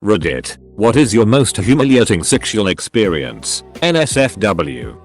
Reddit, what is your most humiliating sexual experience? NSFW.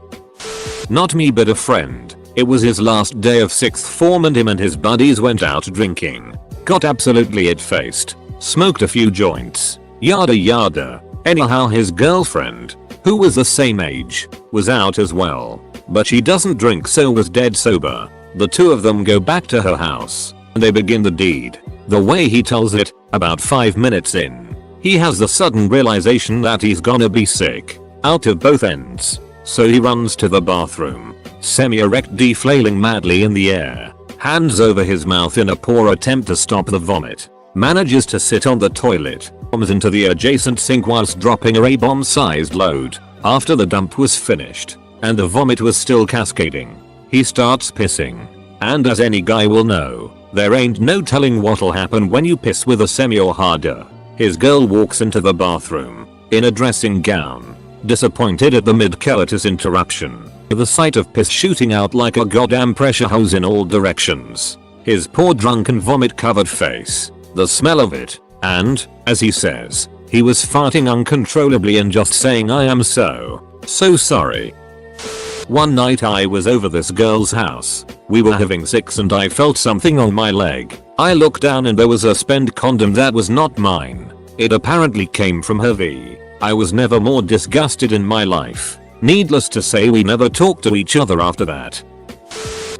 Not me but a friend. It was his last day of 6th form and him and his buddies went out drinking. Got absolutely it-faced. Smoked a few joints. Yada yada. Anyhow, his girlfriend, who was the same age, was out as well. But she doesn't drink, so was dead sober. The two of them go back to her house and they begin the deed. The way he tells it, about 5 minutes in, he has the sudden realization that he's gonna be sick out of both ends. So he runs to the bathroom, semi-erect, deflailing madly in the air, hands over his mouth in a poor attempt to stop the vomit. Manages to sit on the toilet, bombs into the adjacent sink whilst dropping a bomb-sized load. After the dump was finished and the vomit was still cascading, he starts pissing. And as any guy will know, there ain't no telling what'll happen when you piss with a semi or harder. His girl walks into the bathroom in a dressing gown, disappointed at the mid-coitus interruption, the sight of piss shooting out like a goddamn pressure hose in all directions. His poor drunken vomit-covered face, the smell of it, and, as he says, he was farting uncontrollably and just saying, "I am so sorry." One night I was over this girl's house. We were having sex and I felt something on my leg. I looked down and there was a spent condom that was not mine. It apparently came from her V. I was never more disgusted in my life. Needless to say, we never talked to each other after that.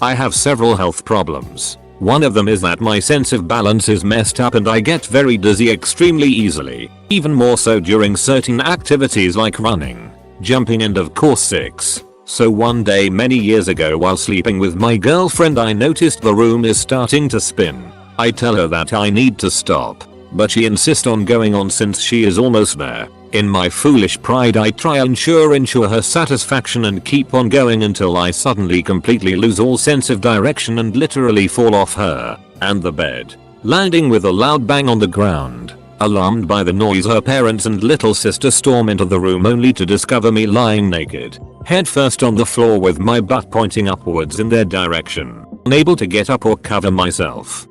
I have several health problems. One of them is that my sense of balance is messed up and I get very dizzy extremely easily, even more so during certain activities like running, jumping and of course sex. So one day many years ago while sleeping with my girlfriend, I noticed the room is starting to spin. I tell her that I need to stop, but she insists on going on since she is almost there. In my foolish pride I try and ensure her satisfaction and keep on going until I suddenly completely lose all sense of direction and literally fall off her and the bed, landing with a loud bang on the ground. Alarmed by the noise, her parents and little sister storm into the room only to discover me lying naked, head first on the floor with my butt pointing upwards in their direction, unable to get up or cover myself.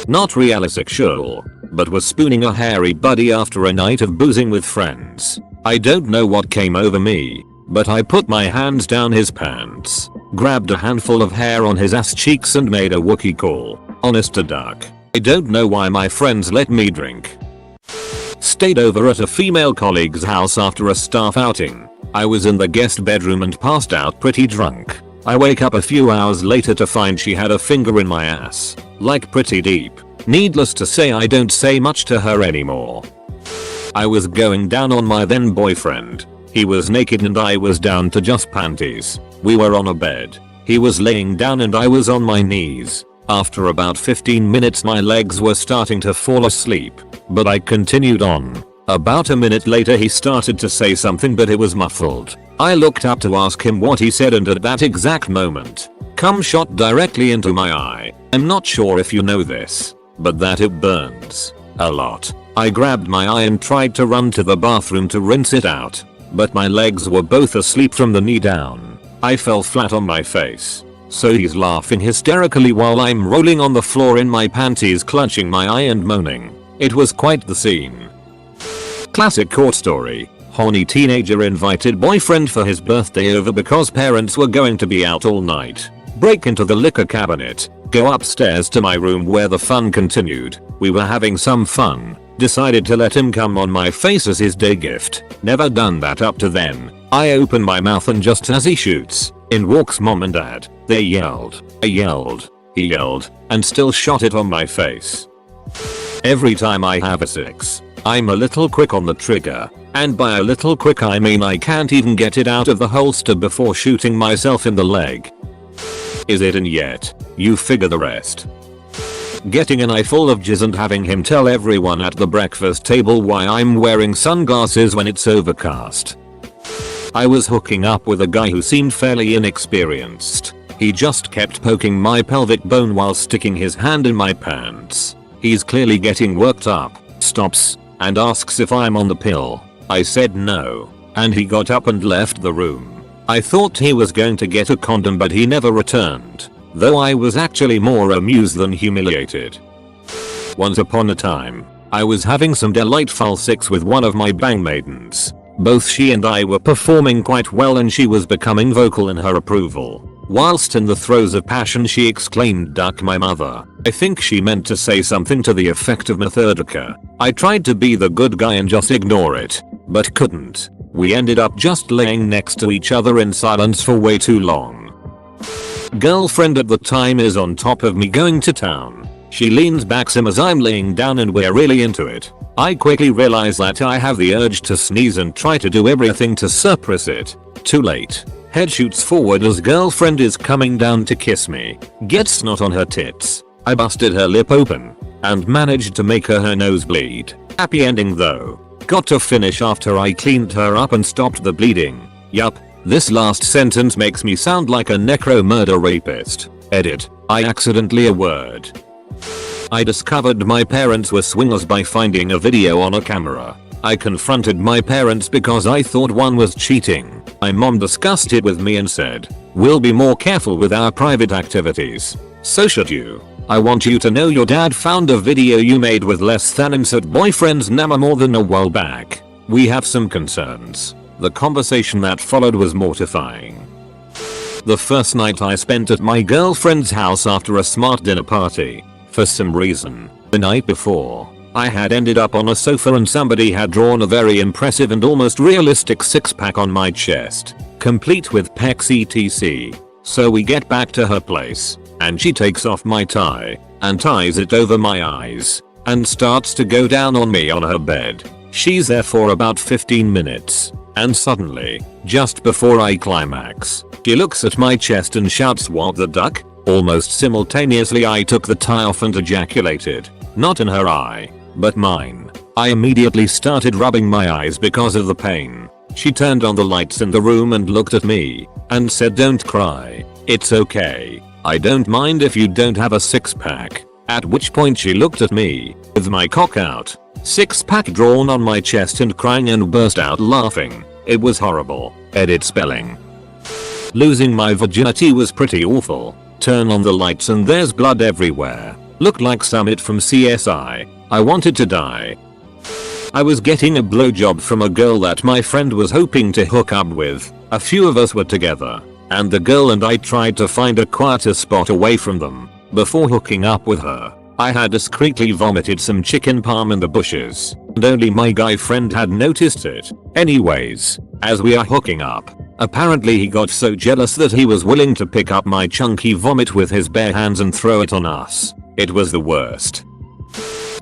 Not really sexual, but was spooning a hairy buddy after a night of boozing with friends. I don't know what came over me, but I put my hands down his pants, grabbed a handful of hair on his ass cheeks and made a Wookiee call. Honest to duck, I don't know why my friends let me drink. Stayed over at a female colleague's house after a staff outing. I was in the guest bedroom and passed out pretty drunk. I wake up a few hours later to find she had a finger in my ass, like pretty deep. Needless to say, I don't say much to her anymore. I was going down on my then boyfriend. He was naked and I was down to just panties. We were on a bed. He was laying down and I was on my knees. After about 15 minutes my legs were starting to fall asleep, but I continued on. About a minute later he started to say something, but it was muffled. I looked up to ask him what he said, and at that exact moment, cum shot directly into my eye. I'm not sure if you know this, but that it burns a lot. I grabbed my eye and tried to run to the bathroom to rinse it out, but my legs were both asleep from the knee down. I fell flat on my face. So he's laughing hysterically while I'm rolling on the floor in my panties, clutching my eye and moaning. It was quite the scene. Classic court story. Horny teenager invited boyfriend for his birthday over because parents were going to be out all night. Break into the liquor cabinet. Go upstairs to my room where the fun continued. We were having some fun. Decided to let him come on my face as his day gift. Never done that up to then. I open my mouth and just as he shoots, in walks mom and dad. They yelled. I yelled. He yelled, and still shot it on my face. Every time I have a sex, I'm a little quick on the trigger. And by a little quick I mean I can't even get it out of the holster before shooting myself in the leg. Is it in yet? You figure the rest. Getting an eye full of jizz and having him tell everyone at the breakfast table why I'm wearing sunglasses when it's overcast. I was hooking up with a guy who seemed fairly inexperienced. He just kept poking my pelvic bone while sticking his hand in my pants. He's clearly getting worked up, stops, and asks if I'm on the pill. I said no, and he got up and left the room. I thought he was going to get a condom, but he never returned, though I was actually more amused than humiliated. Once upon a time, I was having some delightful sex with one of my bang maidens. Both she and I were performing quite well and she was becoming vocal in her approval. Whilst in the throes of passion she exclaimed, "Duck my mother." I think she meant to say something to the effect of Methodica. I tried to be the good guy and just ignore it, but couldn't. We ended up just laying next to each other in silence for way too long. Girlfriend at the time is on top of me going to town. She leans back some as I'm laying down and we're really into it. I quickly realize that I have the urge to sneeze and try to do everything to suppress it. Too late. Head shoots forward as girlfriend is coming down to kiss me. Gets snot on her tits. I busted her lip open and managed to make her nose bleed. Happy ending though. Got to finish after I cleaned her up and stopped the bleeding. Yup, this last sentence makes me sound like a necro-murder rapist. Edit. I accidentally a word. I discovered my parents were swingers by finding a video on a camera. I confronted my parents because I thought one was cheating. My mom discussed it with me and said, "We'll be more careful with our private activities. So should you. I want you to know your dad found a video you made with less than insert boyfriend's number more than a while back. We have some concerns." The conversation that followed was mortifying. The first night I spent at my girlfriend's house after a smart dinner party. For some reason, the night before, I had ended up on a sofa and somebody had drawn a very impressive and almost realistic six-pack on my chest, complete with pecs etc. So we get back to her place, and she takes off my tie, and ties it over my eyes, and starts to go down on me on her bed. She's there for about 15 minutes, and suddenly, just before I climax, she looks at my chest and shouts, "What the duck?" Almost simultaneously I took the tie off and ejaculated, not in her eye, but mine. I immediately started rubbing my eyes because of the pain. She turned on the lights in the room and looked at me, and said, "Don't cry. It's okay. I don't mind if you don't have a six-pack." At which point she looked at me, with my cock out, six-pack drawn on my chest and crying and burst out laughing. It was horrible. Edit spelling. Losing my virginity was pretty awful. Turn on the lights and there's blood everywhere. Looked like Summit from CSI. I wanted to die. I was getting a blowjob from a girl that my friend was hoping to hook up with. A few of us were together, and the girl and I tried to find a quieter spot away from them. Before hooking up with her, I had discreetly vomited some chicken parm in the bushes, and only my guy friend had noticed it. Anyways, as we are hooking up, apparently he got so jealous that he was willing to pick up my chunky vomit with his bare hands and throw it on us. It was the worst.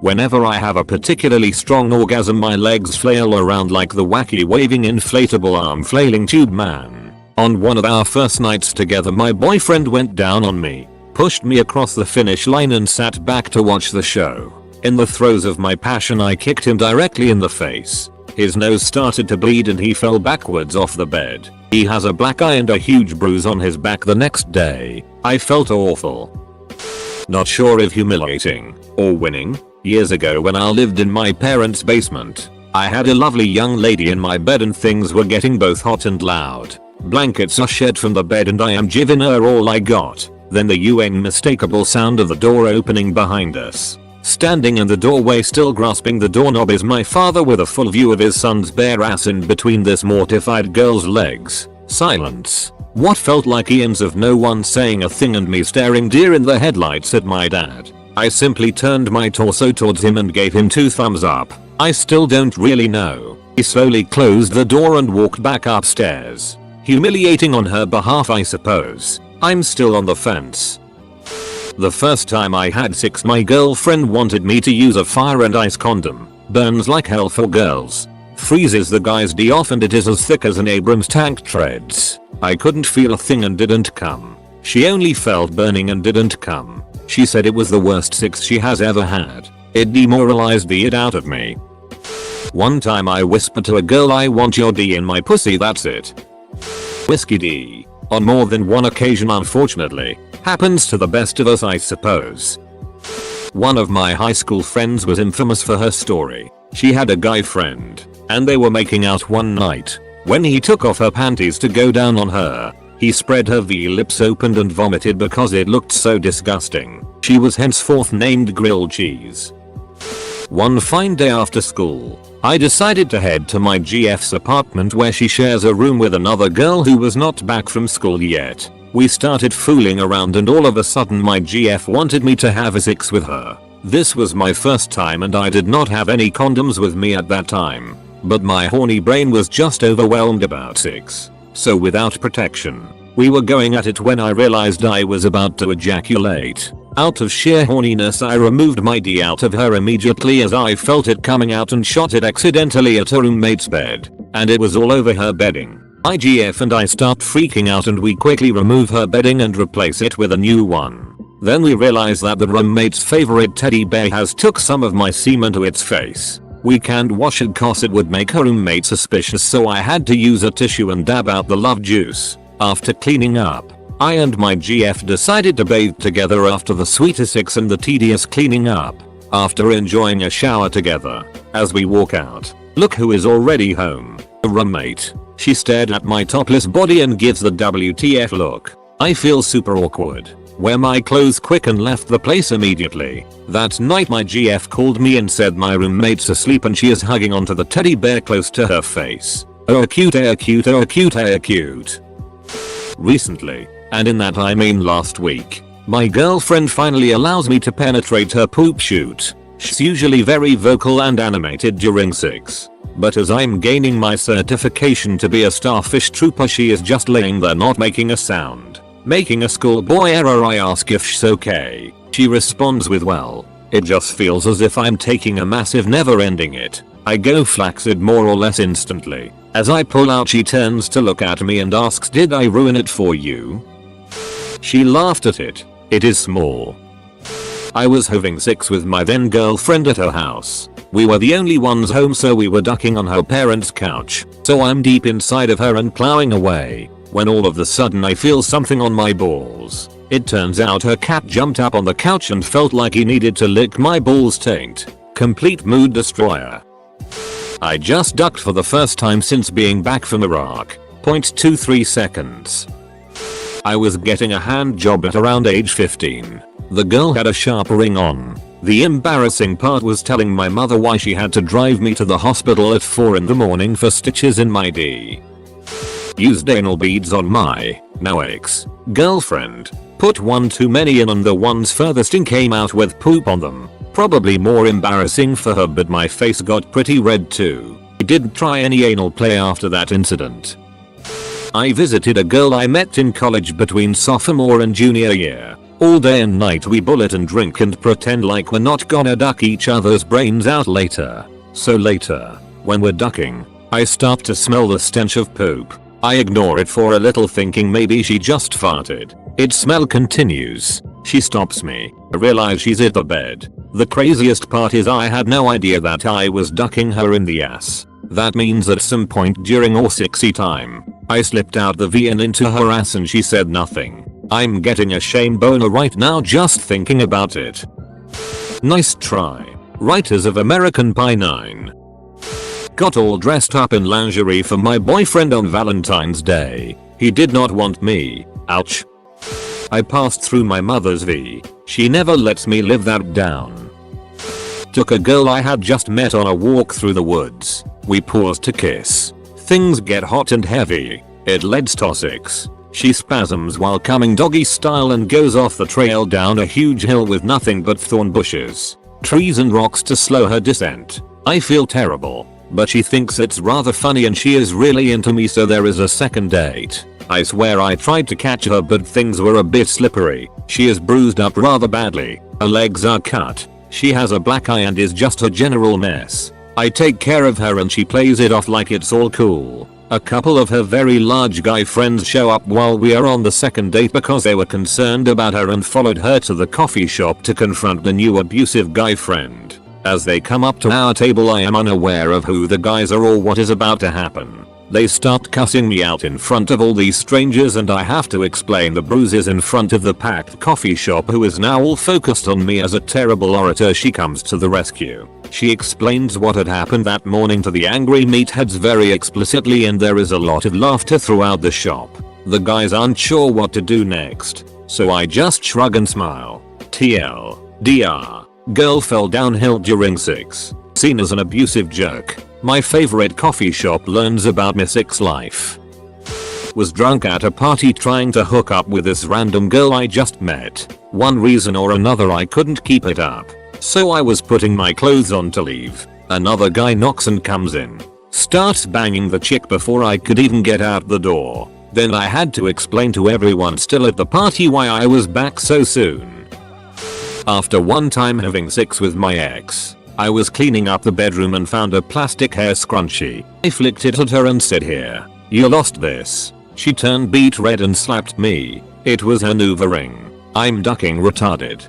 Whenever I have a particularly strong orgasm, my legs flail around like the wacky waving inflatable arm flailing tube man. On one of our first nights together, my boyfriend went down on me, pushed me across the finish line and sat back to watch the show. In the throes of my passion, I kicked him directly in the face. His nose started to bleed and he fell backwards off the bed. He has a black eye and a huge bruise on his back the next day. I felt awful. Not sure if humiliating or winning. Years ago, when I lived in my parents' basement, I had a lovely young lady in my bed and things were getting both hot and loud. Blankets are shed from the bed and I am giving her all I got. Then the unmistakable sound of the door opening behind us. Standing in the doorway still grasping the doorknob is my father with a full view of his son's bare ass in between this mortified girl's legs. Silence. What felt like eons of no one saying a thing and me staring deer in the headlights at my dad. I simply turned my torso towards him and gave him 2 thumbs up. I still don't really know. He slowly closed the door and walked back upstairs. Humiliating on her behalf, I suppose. I'm still on the fence. The first time I had sex, my girlfriend wanted me to use a fire and ice condom. Burns like hell for girls. Freezes the guy's D off and it is as thick as an Abrams tank treads. I couldn't feel a thing and didn't come. She only felt burning and didn't come. She said it was the worst sex she has ever had. It demoralized the it out of me. One time I whispered to a girl, "I want your D in my pussy, that's it." Whiskey D. On more than one occasion, unfortunately. Happens to the best of us, I suppose. One of my high school friends was infamous for her story. She had a guy friend, and they were making out one night. When he took off her panties to go down on her, he spread her V-lips open and vomited because it looked so disgusting. She was henceforth named Grilled Cheese. One fine day after school, I decided to head to my GF's apartment where she shares a room with another girl who was not back from school yet. We started fooling around and all of a sudden my GF wanted me to have a sex with her. This was my first time and I did not have any condoms with me at that time. But my horny brain was just overwhelmed about sex. So without protection, we were going at it when I realized I was about to ejaculate. Out of sheer horniness I removed my D out of her immediately as I felt it coming out and shot it accidentally at her roommate's bed. And it was all over her bedding. My GF and I start freaking out and we quickly remove her bedding and replace it with a new one. Then we realize that the roommate's favorite teddy bear has took some of my semen to its face. We can't wash it cause it would make her roommate suspicious, so I had to use a tissue and dab out the love juice. After cleaning up, I and my GF decided to bathe together after the sweeter sex and the tedious cleaning up. After enjoying a shower together, as we walk out, look who is already home. A roommate. She stared at my topless body and gives the WTF look. I feel super awkward. Wear my clothes quick and left the place immediately. That night my GF called me and said my roommate's asleep and she is hugging onto the teddy bear close to her face. Oh cute, oh cute, oh cute, oh cute. Recently, and in that I mean last week, my girlfriend finally allows me to penetrate her poop chute. She's usually very vocal and animated during sex. But as I'm gaining my certification to be a starfish trooper, she is just laying there not making a sound. Making a schoolboy error. I ask if she's okay. She responds with, well, it just feels as if I'm taking a massive never ending it. I go flaccid more or less instantly. As I pull out she turns to look at me and asks, did I ruin it for you? She laughed at it. It is small. I was having sex with my then girlfriend at her house. We were the only ones home so we were ducking on her parents' couch. So I'm deep inside of her and plowing away. When all of a sudden I feel something on my balls. It turns out her cat jumped up on the couch and felt like he needed to lick my balls taint. Complete mood destroyer. I just ducked for the first time since being back from Iraq. 0.23 seconds. I was getting a hand job at around age 15. The girl had a sharp ring on. The embarrassing part was telling my mother why she had to drive me to the hospital at 4 in the morning for stitches in my D. Used anal beads on my now ex girlfriend. Put one too many in and the ones furthest in came out with poop on them. Probably more embarrassing for her, but my face got pretty red too. I didn't try any anal play after that incident. I visited a girl I met in college between sophomore and junior year. All day and night we bullet and drink and pretend like we're not gonna duck each other's brains out later. So later, when we're ducking, I start to smell the stench of poop. I ignore it for a little thinking maybe she just farted. Its smell continues. She stops me. I realize she's at the bed. The craziest part is I had no idea that I was ducking her in the ass. That means at some point during our sexy time, I slipped out the V and into her ass and she said nothing. I'm getting a shame boner right now just thinking about it. Nice try. Writers of American Pie 9. Got all dressed up in lingerie for my boyfriend on Valentine's Day. He did not want me. Ouch. I passed through my mother's V. She never lets me live that down. Took a girl I had just met on a walk through the woods. We paused to kiss. Things get hot and heavy. It leads to sex. She spasms while coming doggy style and goes off the trail down a huge hill with nothing but thorn bushes, trees and rocks to slow her descent. I feel terrible. But she thinks it's rather funny and she is really into me, so there is a second date. I swear I tried to catch her but things were a bit slippery. She is bruised up rather badly. Her legs are cut. She has a black eye and is just a general mess. I take care of her and she plays it off like it's all cool. A couple of her very large guy friends show up while we are on the second date because they were concerned about her and followed her to the coffee shop to confront the new abusive guy friend. As they come up to our table I am unaware of who the guys are or what is about to happen. They start cussing me out in front of all these strangers and I have to explain the bruises in front of the packed coffee shop, who is now all focused on me as a terrible orator. She comes to the rescue. She explains what had happened that morning to the angry meatheads very explicitly and there is a lot of laughter throughout the shop. The guys aren't sure what to do next, so I just shrug and smile. TL. DR. Girl fell downhill during 6. Seen as an abusive jerk. My favorite coffee shop learns about my 6 life. Was drunk at a party trying to hook up with this random girl I just met. One reason or another I couldn't keep it up. So I was putting my clothes on to leave. Another guy knocks and comes in. Starts banging the chick before I could even get out the door. Then I had to explain to everyone still at the party why I was back so soon. After one time having sex with my ex, I was cleaning up the bedroom and found a plastic hair scrunchie. I flicked it at her and said, "Here, you lost this." She turned beet red and slapped me. It was her Nuva ring. I'm ducking retarded.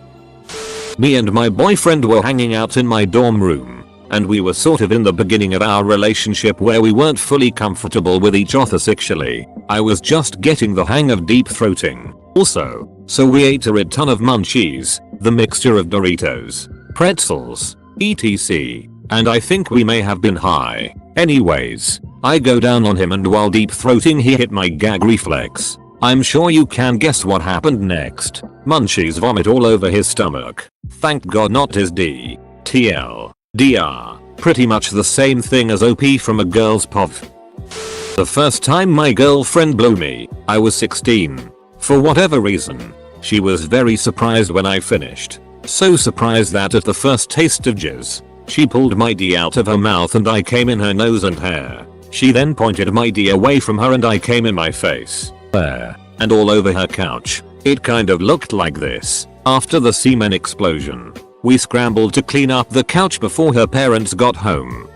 Me and my boyfriend were hanging out in my dorm room, and we were sort of in the beginning of our relationship where we weren't fully comfortable with each other sexually. I was just getting the hang of deep throating. Also, so we ate a ton of munchies, the mixture of Doritos, pretzels, etc. And I think we may have been high. Anyways, I go down on him and while deep throating he hit my gag reflex. I'm sure you can guess what happened next. Munchies vomit all over his stomach. Thank God not his D. TL. DR. Pretty much the same thing as OP from a girl's POV. The first time my girlfriend blew me, I was 16. For whatever reason, she was very surprised when I finished. So surprised that at the first taste of jizz, she pulled my D out of her mouth and I came in her nose and hair. She then pointed my D away from her and I came in my face, hair, and all over her couch. It kind of looked like this. After the semen explosion, we scrambled to clean up the couch before her parents got home.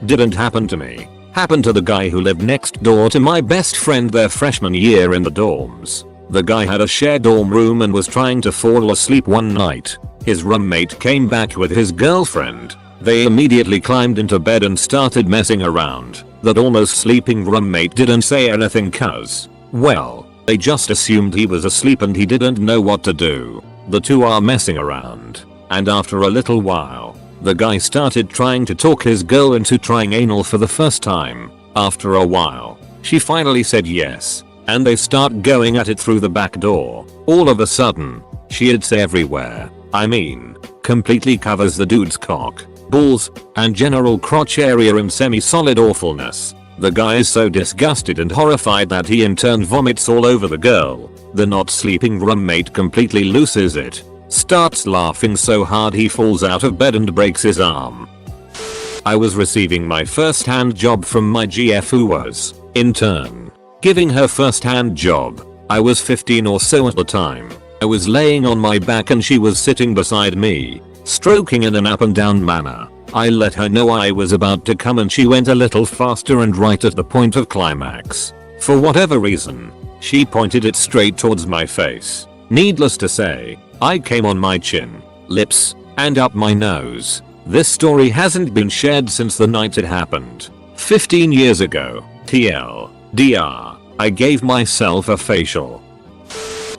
Didn't happen to me. Happened to the guy who lived next door to my best friend their freshman year in the dorms. The guy had a shared dorm room and was trying to fall asleep one night. His roommate came back with his girlfriend. They immediately climbed into bed and started messing around. That almost sleeping roommate didn't say anything cause, well, they just assumed he was asleep and he didn't know what to do. The two are messing around, and after a little while, the guy started trying to talk his girl into trying anal for the first time. After a while, she finally said yes, and they start going at it through the back door. All of a sudden, sheets everywhere. I mean, completely covers the dude's cock, balls, and general crotch area in semi-solid awfulness. The guy is so disgusted and horrified that he in turn vomits all over the girl. The not sleeping roommate completely loses it, starts laughing so hard he falls out of bed and breaks his arm. I was receiving my first hand job from my GF who was, in turn, giving her first hand job. I was 15 or so at the time. I was laying on my back and she was sitting beside me, stroking in an up and down manner. I let her know I was about to come and she went a little faster and right at the point of climax. For whatever reason, she pointed it straight towards my face. Needless to say, I came on my chin, lips, and up my nose. This story hasn't been shared since the night it happened. 15 years ago, TL, DR, I gave myself a facial.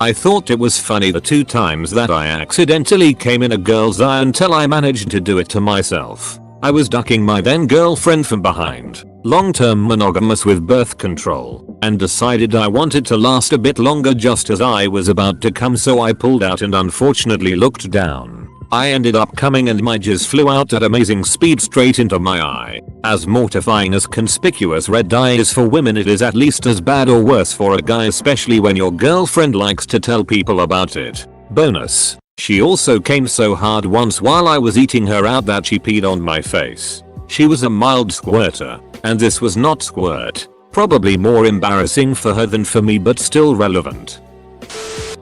I thought it was funny the 2 times that I accidentally came in a girl's eye until I managed to do it to myself. I was ducking my then girlfriend from behind, long-term monogamous with birth control, and decided I wanted to last a bit longer just as I was about to come, so I pulled out and unfortunately looked down. I ended up coming and my jizz flew out at amazing speed straight into my eye. As mortifying as conspicuous red dye is for women, it is at least as bad or worse for a guy, especially when your girlfriend likes to tell people about it. Bonus: she also came so hard once while I was eating her out that she peed on my face. She was a mild squirter, and this was not squirt. Probably more embarrassing for her than for me, but still relevant.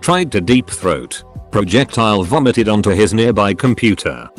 Tried to deep throat. Projectile vomited onto his nearby computer.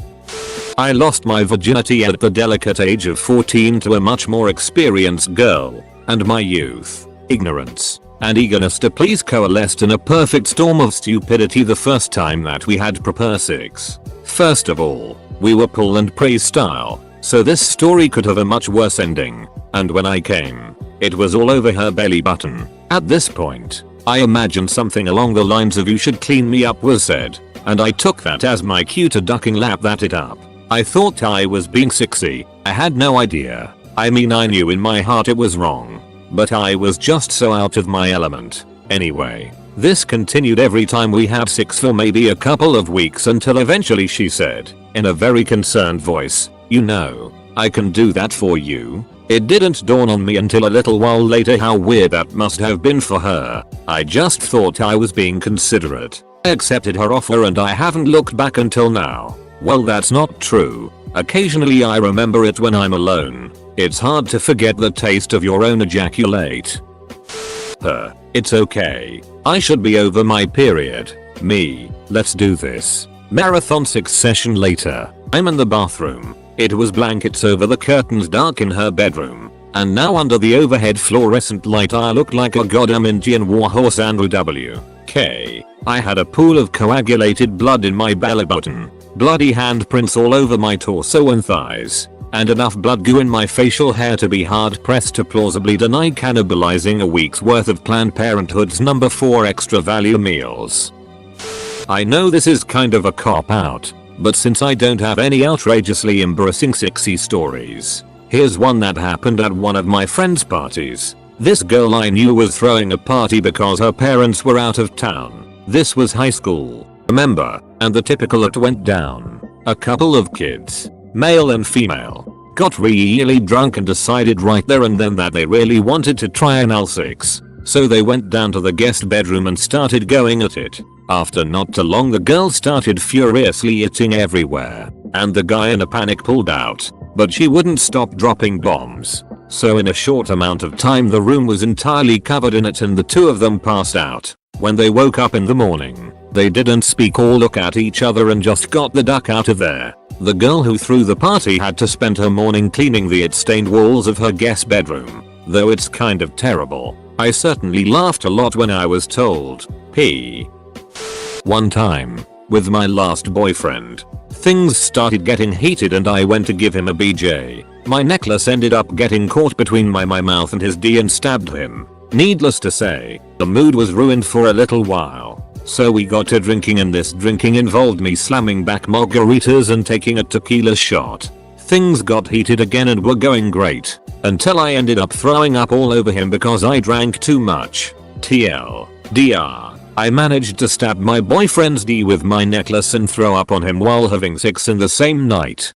I lost my virginity at the delicate age of 14 to a much more experienced girl, and my youth, ignorance, and eagerness to please coalesced in a perfect storm of stupidity the first time that we had proper sex. First of all, we were pull and pray style, so this story could have a much worse ending, and when I came, it was all over her belly button. At this point, I imagined something along the lines of "you should clean me up" was said, and I took that as my cue to ducking lap that it up. I thought I was being sexy. I had no idea. I mean, I knew in my heart it was wrong, but I was just so out of my element. Anyway, This continued every time we had sex for maybe a couple of weeks until eventually she said, in a very concerned voice, "You know, I can do that for you." It didn't dawn on me until a little while later how weird that must have been for her. I just thought I was being considerate. I accepted her offer and I haven't looked back until now. Well, that's not true. Occasionally I remember it when I'm alone. It's hard to forget the taste of your own ejaculate. It's okay. I should be over my period. Me, let's do this. Marathon 6 session later. I'm in the bathroom. It was blankets over the curtains, dark in her bedroom. And now under the overhead fluorescent light I look like a goddamn Indian warhorse. Andrew W.K. I had a pool of coagulated blood in my belly button. Bloody handprints all over my torso and thighs. And enough blood goo in my facial hair to be hard pressed to plausibly deny cannibalizing a week's worth of Planned Parenthood's number 4 extra value meals. I know this is kind of a cop out, but since I don't have any outrageously embarrassing sexy stories, here's one that happened at one of my friend's parties. This girl I knew was throwing a party because her parents were out of town. This was high school, remember, and the typical it went down. A couple of kids, male and female, got really drunk and decided right there and then that they really wanted to try anal sex. So they went down to the guest bedroom and started going at it. After not too long the girl started furiously itching everywhere, and the guy in a panic pulled out, but she wouldn't stop dropping bombs. So in a short amount of time the room was entirely covered in it and the two of them passed out. When they woke up in the morning, they didn't speak or look at each other and just got the duck out of there. The girl who threw the party had to spend her morning cleaning the it-stained walls of her guest bedroom, though it's kind of terrible. I certainly laughed a lot when I was told. One time, with my last boyfriend, things started getting heated and I went to give him a BJ. My necklace ended up getting caught between my mouth and his D and stabbed him. Needless to say, the mood was ruined for a little while. So we got to drinking and this drinking involved me slamming back margaritas and taking a tequila shot. Things got heated again and were going great, until I ended up throwing up all over him because I drank too much. TLDR, I managed to stab my boyfriend's D with my necklace and throw up on him while having sex in the same night.